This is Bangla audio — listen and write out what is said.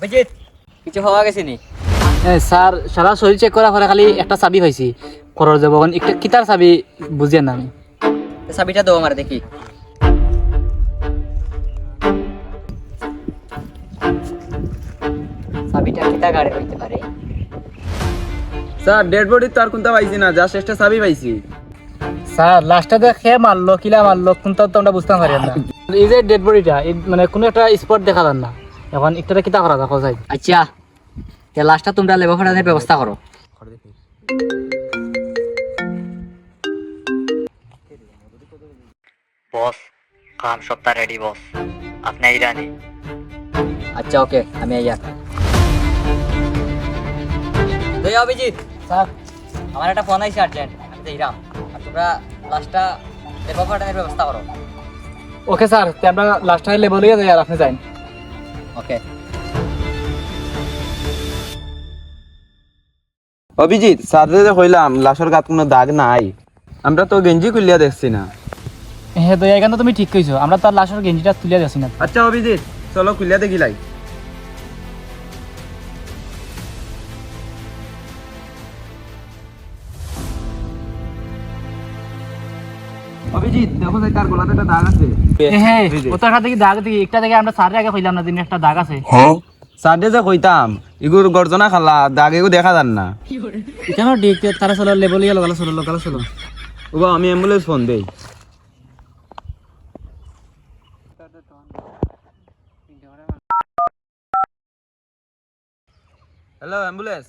অভিজিৎ কিছু হওয়া গেছে নি? স্যার সারা শরীর চেক করার পরে খালি একটা চাবি পাইছি করর যাব একটা কিতার চাবি বুঝিয়ে না আমি চাবিটা দাও আমার দেখি। চাবিটা কিতা গাড়ি হইতে পারে? স্যার ডেড বডি তো আর কোনটা পাইছি না, জাস্ট একটা চাবি পাইছি। স্যার লাস্টটা দেখে মারলো কিলা মারলো কোনটা তো আমরা বুঝতে পারি না এই যে ডেড বডিটা মানে কোনো একটা স্পট দেখা যান না এখন একটা কিতা করা দেখো যাই আচ্ছা তে লাস্টটা তোমরা লেবা ফাটানোর ব্যবস্থা করো। বস কাম সপ্তাহ রেডি বস, আপনি ইরানি। আচ্ছা ওকে আমি আইয়া দয়া অভিজিৎ স্যার আমার একটা ফোন আইছে আর্জেন্ট, আমি যাইরাম। আর তোমরা লাস্টটা লেবা ফাটানোর ব্যবস্থা করো। ওকে স্যার তে আমরা লাস্ট টাইম লেবল হয়ে যাই আর আপনি যাই ওকে অভিজিৎ স্যার যে কইলাম লাশের গাত কোনো দাগ নাই, আমরা তো গেঞ্জি খুলিয়া দেখছি না। হ্যাঁ তো এখানে তুমি ঠিক কইছো আমরা তার লাশের গেঞ্জিটা তুলিয়া যাচ্ছি না আচ্ছা অভিজিৎ চলো খুলিয়া দেখি লাই। অভিজিৎ দেখো যে কার গলাতে একটা দাগ আছে। হ্যাঁ ওটার সাথে কি দাগ দিই একটা থেকে আমরা স্যারের আগে কইলাম না দিন একটা দাগ আছে স্যার যে কইতাম এগুর গর্জনা খালা দাগ এগু দেখা যান না। কেন ডিক তারা চলো লেবল ইয়া লগালো চলো ওবা আমি অ্যাম্বুলেন্স ফোন দেই। Hello ambulance.